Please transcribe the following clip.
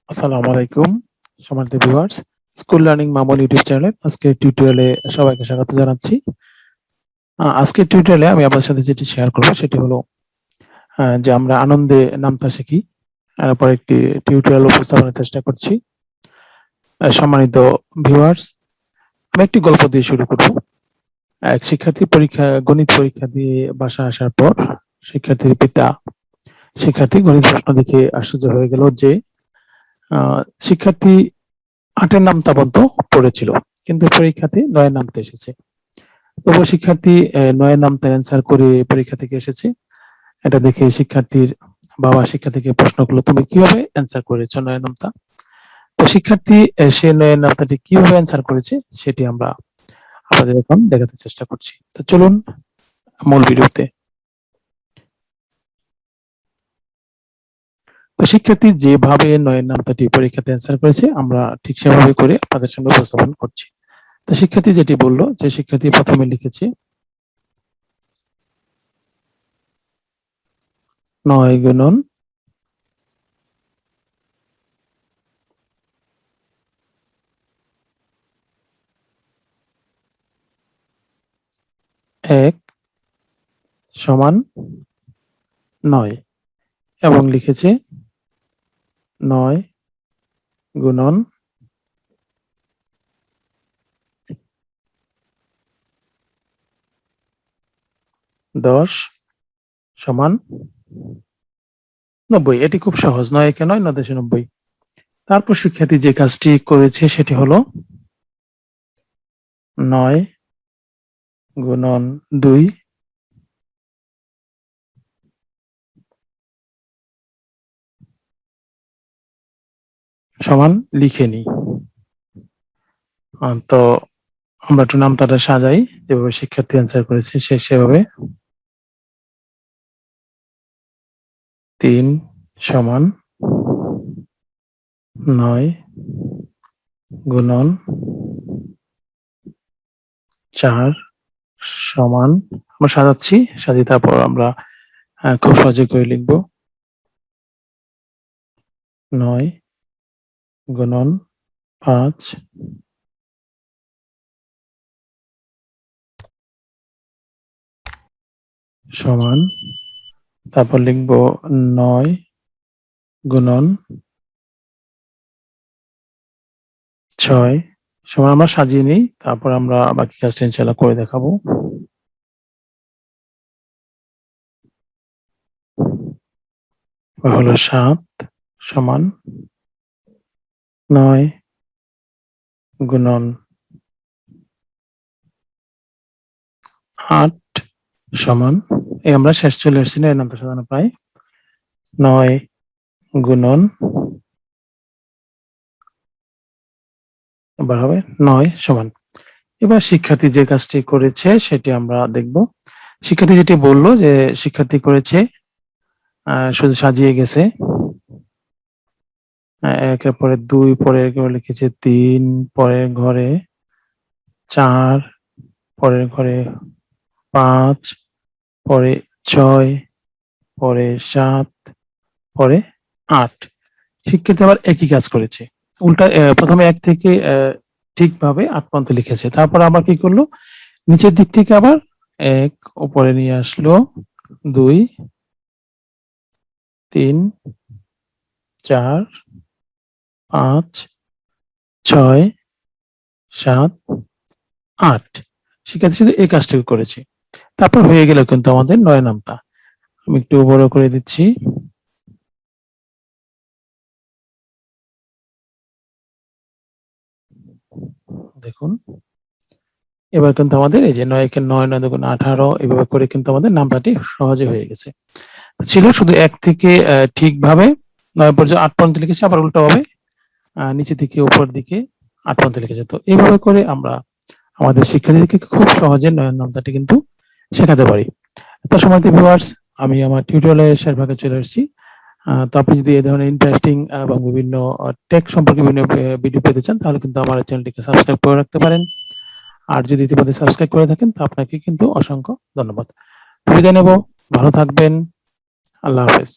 আসসালামু আলাইকুম সম্মানিত viewers, school learning Mamun YouTube চ্যানেলে আজকের টিউটোরিয়ালে সবাইকে স্বাগত জানাচ্ছি। আজকের টিউটোরিয়ালে আমি আপনার সাথে যেটি শেয়ার করব সেটি হলো যে আমরা আনন্দে নামতা শিখি। এরপর একটি টিউটোরিয়াল উপস্থাপনের চেষ্টা করছি। সম্মানিত ভিউয়ার্স, আমি একটি গল্প দিয়ে শুরু করব। এক শিক্ষার্থী গণিত পরীক্ষা দিয়ে বাসায় আসার পর শিক্ষার্থীর পিতা শিক্ষার্থী গণিত প্রশ্ন দেখে আশ্চর্য হয়ে গেল যে শিক্ষার্থী ৮-এর নামতা পর্যন্ত পড়েছিল, কিন্তু পরীক্ষাতে ৯-এর নামতে এসেছে। তবুও শিক্ষার্থী ৯-এর নামতা অ্যান্সার করে পরীক্ষা থেকে এসেছে। এটা দেখে শিক্ষার্থীর বাবা শিক্ষার্থীকে প্রশ্ন করলো, তুমি কিভাবে অ্যান্সার করেছো ৯-এর নামতা? তো শিক্ষার্থী সে ৯-এর নামতাটি কিভাবে অ্যান্সার করেছে সেটি আমরা আপনাদের এখন দেখাতে চেষ্টা করছি। তো চলুন মূল ভিডিওতে। তো শিক্ষার্থী যেভাবে ৯-এর নামতাটি পরীক্ষাতে অ্যান্সার করেছে আমরা ঠিক সেভাবে করে আপনাদের সামনে উপস্থাপন করছি। তো শিক্ষার্থী যেটি বললো, যে শিক্ষার্থী প্রথমে লিখেছে ৯ গুণন ১ সমান ৯ এবং লিখেছে ৯ গুণন ১০ সমান ৯০। এটি খুব সহজ, ৯ একে ৯, ৯ দশে ৯০। তারপর শিক্ষার্থী যে কাজটি করেছে সেটি হলো ৯ গুণন ২ সমান লিখে নিই। তো আমরা একটু নামতাটা সাজাই, যেভাবে শিক্ষার্থী অ্যান্সার করেছে সে সেভাবে। ৩ সমান ৯ গুণন ৪ সমান, আমরা সাজাচ্ছি, সাজিয়ে তারপর আমরা খুব সহজে করে লিখব। ৯ গুণন ৫ সমান, তারপর লিখব ৯ গুণন ৬ সমান, আমরা সাজিয়ে নিই, তারপর আমরা বাকি কাজটা ইনশাআল্লাহ করে দেখাবো। হলো ৭ সমান ৯ গুণন ৮ সমান, এই আমরা শেষ চলে এসেছি না, এই নামটা সাজানো প্রায়। ৯ গুণন, এবার হবে ৯ সমান। এবার শিক্ষার্থী যে কাজটি করেছে সেটি আমরা দেখব। শিক্ষার্থী যেটি বলল যে শিক্ষার্থী করেছে শুধু সাজিয়ে গেছে। ১ এর পরে ২, পরের ঘরে লিখেছে ৩, পরের ঘরে ৪, পরের ঘরে ৫, পরে ৬, পরে ৭, পরে ৮। শিক্ষার্থী আবার একই কাজ করেছে, উল্টা প্রথমে ১ থেকে ঠিকভাবে ৮ পর্যন্ত লিখেছে, তারপর আবার কি করলো, নিচের দিক থেকে আবার ১ উপরে নিয়ে আসলো, ২, ৩, ৪, ৫, ৬, ৭, ৮। শিক্ষার্থী শুধু এই কাজটুকু করেছে। তারপর হয়ে গেল কিন্তু আমাদের ৯ নামতা। আমি একটু বড় করে দিচ্ছি। দেখুন, এবার কিন্তু আমাদের এই যে ৯ একে ৯, ৯ দুগুণ ১৮, এভাবে করে কিন্তু আমাদের নামতাটি সহজে হয়ে গেছে। ছিল শুধু ১ থেকে ঠিকভাবে ৯ পর্যন্ত ৮ পর্যন্ত লিখেছি, আবার উল্টোভাবে নিচে থেকে উপর দিকে ৮ পর্যন্ত লিখেছে। তো এইভাবে করে আমরা আমাদের শিক্ষার্থীদেরকে খুব সহজে ৯ নামতাটি কিন্তু শেখাতে পারি। তো সম্মানিত ভিউয়ার্স, আমি আমার টিউটোরিয়ালের শেষ ভাগে চলে এসেছি। তো আপনি যদি এই ধরনের ইন্টারেস্টিং এবং বিভিন্ন টেক সম্পর্কে বিভিন্ন ভিডিও পেতে চান তাহলে কিন্তু আমার চ্যানেলটিকে সাবস্ক্রাইব করে রাখতে পারেন। আর যদি ইতিমধ্যে সাবস্ক্রাইব করে থাকেন তো আপনাকে কিন্তু অসংখ্য ধন্যবাদ। বিদায় নেব, ভালো থাকবেন, আল্লাহ হাফেজ।